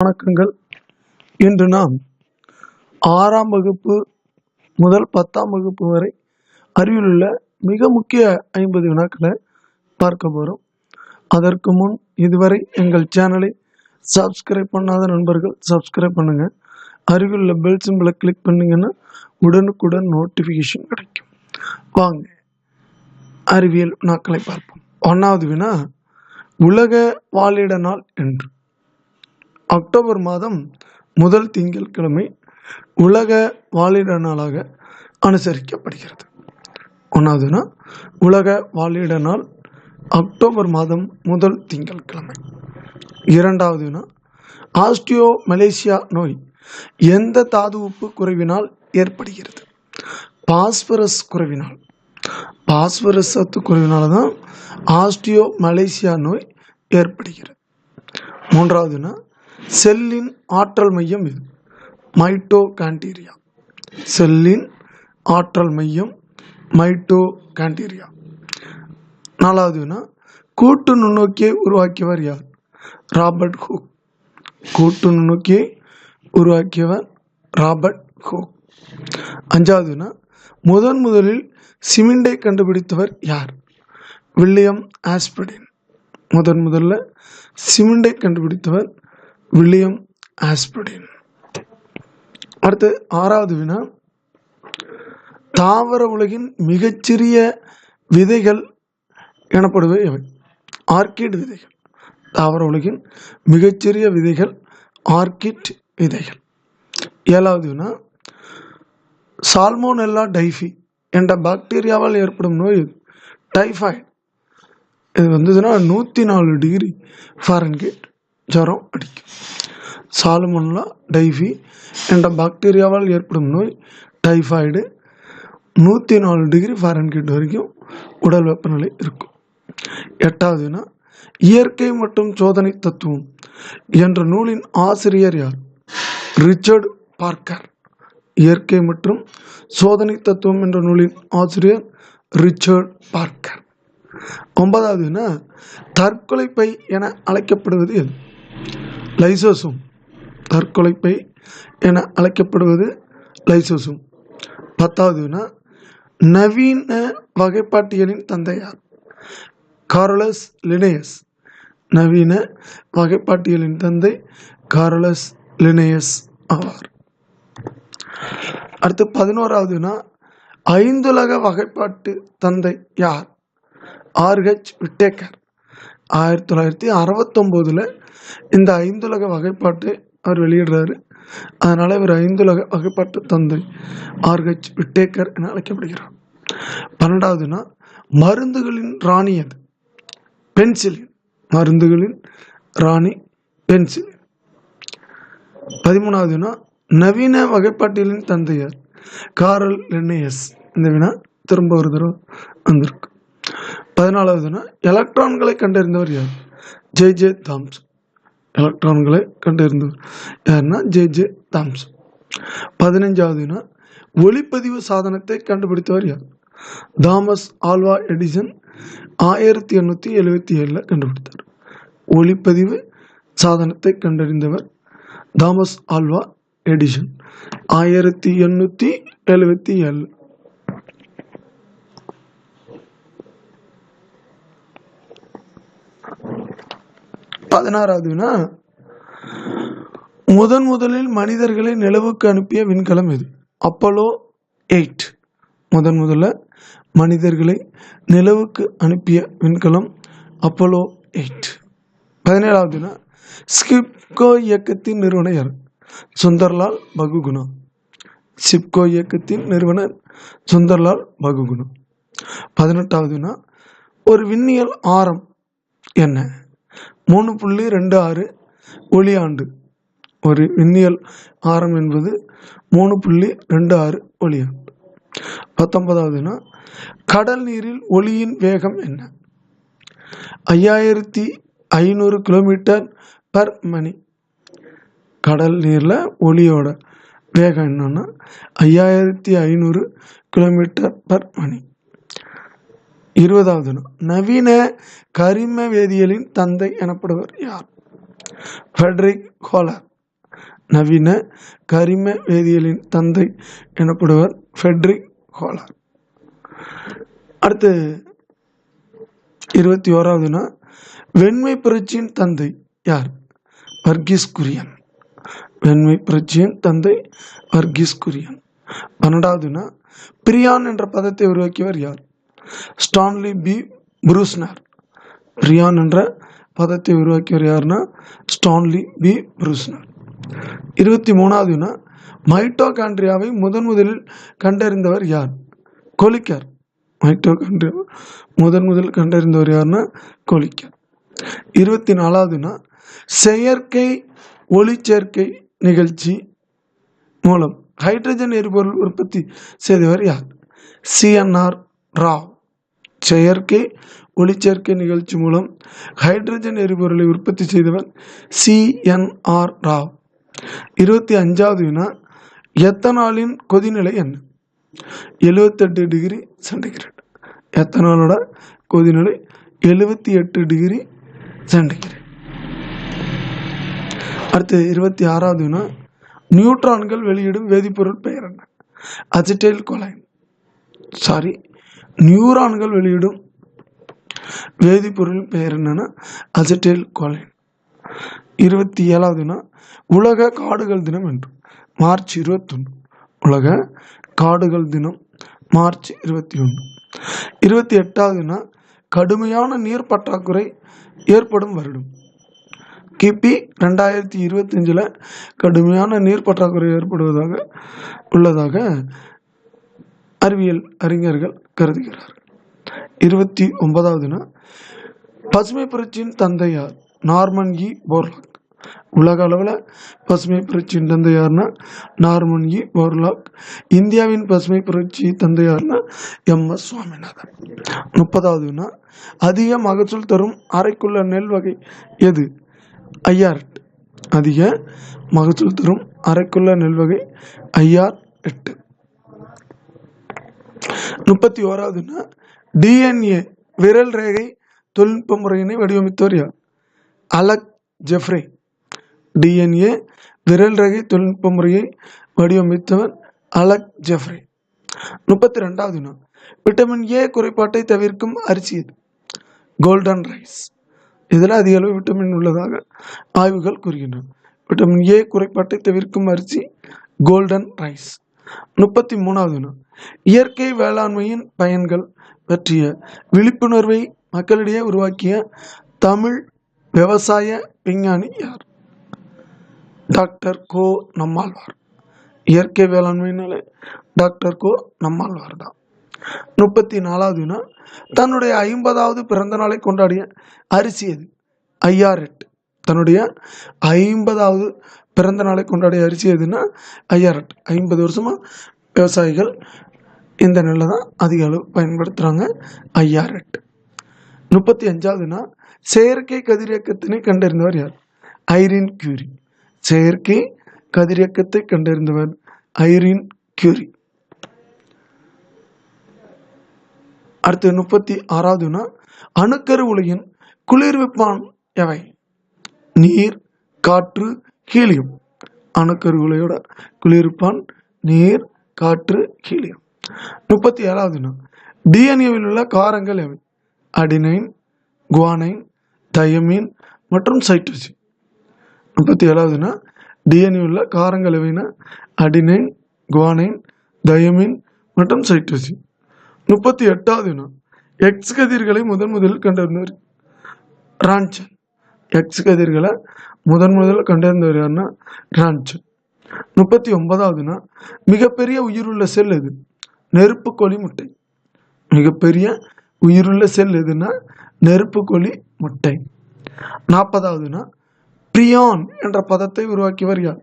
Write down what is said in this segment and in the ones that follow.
வணக்கங்கள். இன்று நாம் 6ஆம் வகுப்பு முதல் 10ஆம் வகுப்பு வரை அறிவில் உள்ள மிக முக்கிய 50 வினாக்களை பார்க்க போகிறோம். அதற்கு முன் இதுவரை எங்கள் சேனலை சப்ஸ்கிரைப் பண்ணாத நண்பர்கள் சப்ஸ்கிரைப் பண்ணுங்க. அருகில் உள்ள பெல் சிம்பிளை கிளிக் பண்ணிங்கன்னா உடனுக்குடன் நோட்டிஃபிகேஷன் கிடைக்கும். வாங்க அறிவியல் வினாக்களை பார்ப்போம். 1வது வினா, உலக வாழிட நாள் என்று. அக்டோபர் மாதம் முதல் திங்கட்கிழமை உலக வாழிட நாளாக அனுசரிக்கப்படுகிறது. 1வது நாள் உலக வாழிட நாள் அக்டோபர் மாதம் முதல் திங்கட்கிழமை. 2வது நாள் ஆஸ்டியோ மலேசியா நோய் எந்த தாது உப்பு குறைவினால் ஏற்படுகிறது? பாஸ்பரஸ் குறைவினால். பாஸ்பரஸ் சத்து குறைவினால தான் ஆஸ்டியோ மலேசியா நோய் ஏற்படுகிறது. 3வது நாள் செல்லின் ஆற்றல் மையம் இது. மைட்டோகாண்ட்ரியா. செல்லின் ஆற்றல் மையம் மைட்டோகாண்ட்ரியா. 4வது வினா, கூட்டு நுண்ணோக்கியை உருவாக்கியவர் யார்? Robert Hooke. கூட்டு நுண்ணோக்கியை உருவாக்கியவர் ராபர்ட் ஹூக். 5வது வினா, முதலில் சிமெண்டை கண்டுபிடித்தவர் யார்? வில்லியம் ஆஸ்பர்டின். முதல்ல சிமெண்டை கண்டுபிடித்தவர் வில்லியம் ஆஸ்பர்டின். அடுத்து 6வது வினா, தாவர உலகின் மிகச்சிறிய விதைகள் எனப்படுவது எவை? ஆர்கிட் விதைகள். தாவர உலகின் மிகச்சிறிய விதைகள் ஆர்கிட் விதைகள். 7வது வினா, சால்மோனெல்லா டைஃபி என்ற பாக்டீரியாவால் ஏற்படும் நோய் டைஃபாய்டு. இது வந்ததுன்னா 104 டிகிரி ஃபாரன்ஹீட் ஜுரம் அடிக்கும். சால்மோனெல்லா டைஃபி என்ற பாக்டீரியாவால் ஏற்படும் நோய் டைஃபாய்டு. 104 டிகிரி ஃபாரன்ஹீட் வரைக்கும் உடல் வெப்பநிலை இருக்கும். 8வது வினா, இயற்கை மற்றும் சோதனை தத்துவம் என்ற நூலின் ஆசிரியர் யார்? Richard Parker. இயற்கை மற்றும் சோதனை தத்துவம் என்ற நூலின் ஆசிரியர் ரிச்சர்ட் பார்க்கர். 9வது வினா, தற்கொலை பை என அழைக்கப்படுவது எது? லைசோசோம். தற்கொலை பை என அழைக்கப்படுவது லைசோசோம். 10வது வினா, நவீன வகைப்பாட்டியலின் தந்தை யார்? Carlos Linnaeus. நவீன வகைப்பாட்டியலின் தந்தை கார்லஸ் லினேயஸ் ஆவார். அடுத்து 11வது வினா, ஐந்துலக வகைப்பாட்டு தந்தை யார்? Rh Whitaker. 1969 இந்த ஐந்துலக வகைப்பாட்டை அவர் வெளியிடுறாரு. அதனால இவர் ஐந்துலக வகைப்பாட்டு தந்தை ஆர்ஹெச் விட்டேக்கர் என அழைக்கப்படுகிறார். 12வது வினா, மருந்துகளின் ராணி எது? பென்சிலின். மருந்துகளின் ராணி பென்சிலின். 13வது வினா, நவீன வகைப்பாட்டியலின் தந்தையார்? Carl Linnaeus. இந்த வினா திரும்ப ஒரு தடவை வந்திருக்கு. 14வது வினா, எலக்ட்ரான்களை கண்டறிந்தவர் யார்? J Thomson. எலக்ட்ரான்களை கண்டறிந்தவர் யாருன்னா ஜே தாம்சன். 15வது வினா, ஒளிப்பதிவு சாதனத்தை கண்டுபிடித்தவர் யார்? Thomas Alva Edison. 1877 கண்டுபிடித்தார். ஒளிப்பதிவு சாதனத்தை கண்டறிந்தவர் தாமஸ் ஆல்வா எடிசன். 1877. 16வது வினா, முதலில் மனிதர்களை நிலவுக்கு அனுப்பிய விண்கலம் எது? அப்போலோ 8. முதல்ல மனிதர்களை நிலவுக்கு அனுப்பிய விண்கலம் அப்போலோ 8. 17வது வினா, சிப்கோ இயக்கத்தின் நிறுவனர் யார்? சுந்தர்லால் பகுகுணா. சிப்கோ இயக்கத்தின் நிறுவனர் சுந்தர்லால் பகுகுணா. 18வது வினா, ஒரு விண்ணியல் ஆரம் என்ன? 3.26 ஒளியாண்டு. ஒரு விண்ணியல் ஆரம் என்பது 3.26 ஒளியாண்டு. 19வது வினா, கடல் நீரில் ஒளியின் வேகம் என்ன? 5500 கிலோமீட்டர் பர் மணி. கடல் நீரில் ஒளியோட வேகம் என்னன்னா 5500 கிலோமீட்டர் பர் மணி. 20வது நவீன கரிம வேதியியலின் தந்தை எனப்படுவர் யார்? Frederick Wöhler. நவீன கரிம வேதியியலின் தந்தை எனப்படுவர் ஃபெட்ரிக் ஹோலார். அடுத்து 21வதுனா வெண்மை புரட்சியின் தந்தை யார்? வர்கீஸ் குரியன். வெண்மை புரட்சியின் தந்தை வர்கீஸ் குரியன். 12வதுனா பிரியான் என்ற பதத்தை உருவாக்கியவர் யார்? Stanley B ப்ரூஸ்னர். பிரியான் என்ற பதத்தை உருவாக்கியவர் யாருன்னா ஸ்டான்லி பி ப்ரூஸ்னர். 23வதுனா மைட்டோகாண்ட்ரியாவை முதலில் கண்டறிந்தவர் யார்? கோலிக்கர். மைட்டோகாண்ட்ரியா முதலில் கண்டறிந்தவர் யாருன்னா கோலிக்கர். 24வதுனா செயற்கை ஒளிச்சேர்க்கை நிகழ்ச்சி மூலம் ஹைட்ரஜன் எரிபொருள் உற்பத்தி செய்தவர் யார்? CNR ராவ். செயற்கை ஒளிச்சேர்க்கை நிகழ்ச்சி மூலம் ஹைட்ரஜன் எரிபொருளை உற்பத்தி செய்தவர் CNR ராவ். 25வதுனா எத்தனாலின் கொதிநிலை என்ன? 78 டிகிரி சென்டிகிரேட். எத்தனாலோட கொதிநிலை 78 டிகிரி சென்டிகிரேட். அடுத்து 26வதுனா நியூட்ரான்கள் வெளியிடும் வேதிப்பொருள் பெயர் என்ன? Acetyl choline. நியூரான்கள் வெளியிடும் வேதிப்பொருள் பெயர் என்னன்னா அசிட்டைல் கொலைன். 27வதுனா உலக காடுகள் தினம் என்று மார்ச் 21. உலக காடுகள் தினம் மார்ச் 21. 28வதுனா கடுமையான நீர் பற்றாக்குறை ஏற்படும் வருடம். கிபி 2025 கடுமையான நீர் பற்றாக்குறை உள்ளதாக அறிவியல் அறிஞர்கள் கருதுகிறார்கள். 29வதுனா பசுமை புரட்சியின் தந்தை யார்? நார்மன் இ போர்லாக். உலக அளவில் பசுமை புரட்சியின் தந்தை யாருன்னா நார்மன் இ போர்லாக். இந்தியாவின் பசுமை புரட்சி தந்தை யாருன்னா MS சுவாமிநாதன். 30வதுனா அதிக மகசூல் தரும் அரைக்குள்ள நெல் வகை எது? IR8. அதிக மகசூல் தரும் அரைக்குள்ள நெல் வகை IR8. 31வதுனா DNA விரல் ரேகை தொழில்நுட்ப முறையினை வடிவமைத்தவர் யார்? Alec Jeffrey. DNA விரல் ரேகை தொழில்நுட்ப முறையை வடிவமைத்தவர் அலெக் ஜெஃப்ரே. 32வதுனா விட்டமின் A குறைபாட்டை தவிர்க்கும் அரிசி எது? Golden rice. இதில் அதிக அளவு விட்டமின் உள்ளதாக ஆய்வுகள் கூறுகின்றன. விட்டமின் A குறைபாட்டை தவிர்க்கும் அரிசி கோல்டன் ரைஸ். 33வதுனா இயற்கை வேளாண்மையின் பயன்கள் பற்றிய விழிப்புணர்வை மக்களிடையே உருவாக்கிய தமிழ் விவசாய விஞ்ஞானி யார்? டாக்டர் கோ நம்மாழ்வார். இயற்கை வேளாண்மையினால டாக்டர் கோ நம்மாழ்வார் தான். 34வதுனா தன்னுடைய 50வது பிறந்த நாளை கொண்டாடிய அரிசி எது? IR8. தன்னுடைய 50வது பிறந்த நாளை கொண்டாடிய அரிசி எதுன்னா IR8. 50 வருஷமா விவசாயிகள் இந்த நெல்லை தான் அதிக அளவு பயன்படுத்துகிறாங்க, IR8. 35வதுனா செயற்கை கதிரியக்கத்தினை கண்டறிந்தவர் யார்? ஐரீன் கியூரி. செயற்கை கதிரியக்கத்தை கண்டறிந்தவர் ஐரீன் கியூரி. அடுத்து 36வதுனா அணுக்கரு உலையின் குளிர்விப்பான் எவை? நீர், காற்று, ஹீலியம். அணுக்கரு உலையோட குளிர்விப்பான் நீர், காற்று, ஹீலியம். 37வதுனா டிஎன்ஏவில் உள்ள காரங்கள் எவை? அடினைன், குவானைன், தயமீன் மற்றும் சைட்டோசின். 37வதுனா டிஎன்ஏ உள்ள காரங்கள் எவைனா அடினைன், குவானைன், தயமீன் மற்றும் சைட்டோசின். 38வதுனா எக்ஸ் கதிர்களை முதலில் கண்டறிந்தவர் ரான்சன். எக்ஸ் கதிர்களை முதலில் கண்டறிந்தவர் யாருன்னா ரான்சன். 39வதுனா மிகப்பெரிய உயிருள்ள செல் எது? நெருப்புக்கோழி முட்டை. மிகப்பெரிய உயிருள்ள செல் எதுனா நெருப்புக்கோழி முட்டை. 40வதுனா பிரியான் என்ற பதத்தை உருவாக்கியவர் யார்?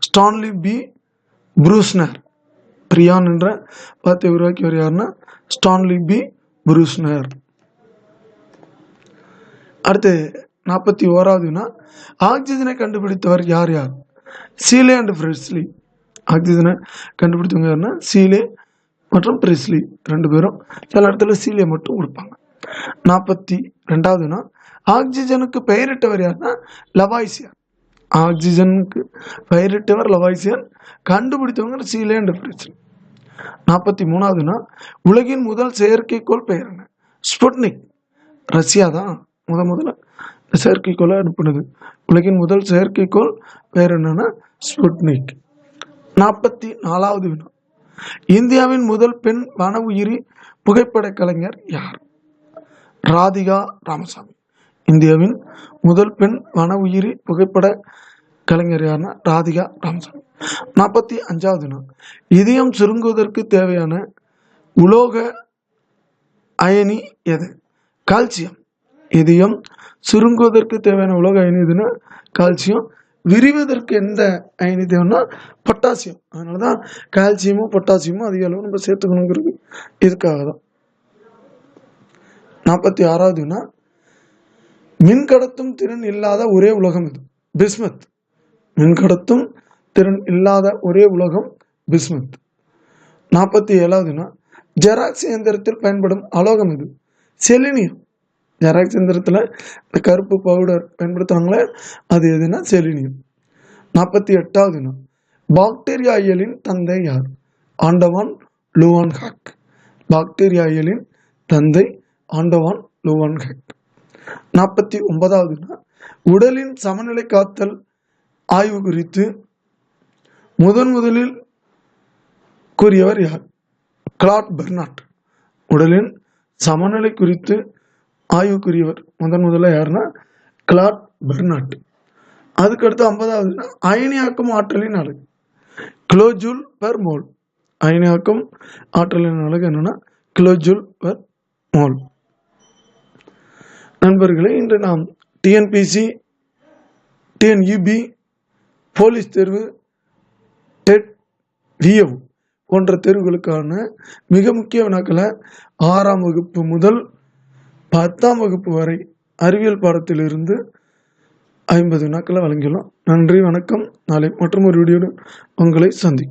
Stanley B ப்ரூஸ்னர். பிரியான் என்ற பதத்தை உருவாக்கியவர் யாருன்னா ஸ்டான்லி பி ப்ரூஸ்னர். அடுத்து 41வதுனா ஆக்சிஜனை கண்டுபிடித்தவர் யார்? சீலே அண்ட் பிரெஸ்லி. ஆக்சிஜனை கண்டுபிடித்தவங்க யாருன்னா சீலே மற்றும் பிரெஸ்லி 2 பேரும். சில இடத்துல சீலே மட்டும் கொடுப்பாங்க. 42வதுனா ஆக்சிஜனுக்கு பெயரிட்டவர் யாருன்னா லவாய்சியர். ஆக்சிஜனுக்கு பயிரிட்டவர் லவாய்சியர், கண்டுபிடித்தவங்க சீலே அண்ட் பிரிட்ஜ். 43வது உலகின் முதல் செயற்கைக்கோள் பெயர் என்ன? ஸ்புட்னிக். ரஷ்யா தான் முதல்ல செயற்கைக்கோளை அனுப்புனது. உலகின் முதல் செயற்கைக்கோள் பெயர் என்னன்னா ஸ்புட்னிக். 44வது இந்தியாவின் முதல் பெண் வன உயிரி புகைப்பட கலைஞர் யார்? ராதிகா ராமசாமி. இந்தியாவின் முதல் பெண் வன உயிரி புகைப்பட கலைஞர் யாருன்னா ராதிகா ராமசாமி. 45வது இதயம் சுருங்குவதற்கு தேவையான உலோக அயனி எது? கால்சியம். இதயம் சுருங்குவதற்கு தேவையான உலோக அயனி எதுன்னா கால்சியம். விரிவதற்கு எந்த அயனி தேவைன்னா பொட்டாசியம். அதனாலதான் கால்சியமும் பொட்டாசியமும் அதிக அளவு நம்ம சேர்த்துக்கணுங்கிறது இதுக்காக தான். 46வது மின்கடத்தும் திறன் இல்லாத ஒரே உலகம் இது? பிஸ்மத். மின்கடத்தும் திறன் இல்லாத ஒரே உலகம் பிஸ்மத். 47வது ஜெராக்ஸ் இயந்திரத்தில் பயன்படும் அலோகம் இது? செலினியம். ஜெராக்ஸ் இயந்திரத்தில் இந்த கருப்பு பவுடர் பயன்படுத்துறாங்களே அது எதுனா செலினியம். 48வது பாக்டீரியா இயலின் தந்தை யார்? ஆண்டவான் லூவான் ஹாக். பாக்டீரியா இயலின் தந்தை ஆண்டவான் லூவான் ஹாக். 49வது உடலின் சமநிலை காத்தல் ஆய்வு குறித்து முதலில் கூறியவர் யார்? Claude Bernard. உடலின் சமநிலை குறித்து ஆய்வுக்குரியவர் முதல்ல யாருன்னா கிளாட் பெர்னாட். அதுக்கடுத்து 50வது அயனியாக்கும் ஆற்றலின் அலகு? Kilojoule per mole. அயனியாக்கும் ஆற்றலின் அலகு என்னன்னா கிலோஜூல் பெர் மோல். நண்பர்களே, இன்று நாம் டிஎன்பிசி, டிஎன்யூபி, போலீஸ் தேர்வு, டெட், விஏஓ போன்ற தேர்வுகளுக்கான மிக முக்கிய வினாக்களை 6ஆம் வகுப்பு முதல் 10ஆம் வகுப்பு வரை அறிவியல் பாடத்திலிருந்து 50 வினாக்களை வழங்கியுள்ளோம். நன்றி, வணக்கம். நாளை மற்றும் ஒரு வீடியோடு உங்களை சந்திக்கும்.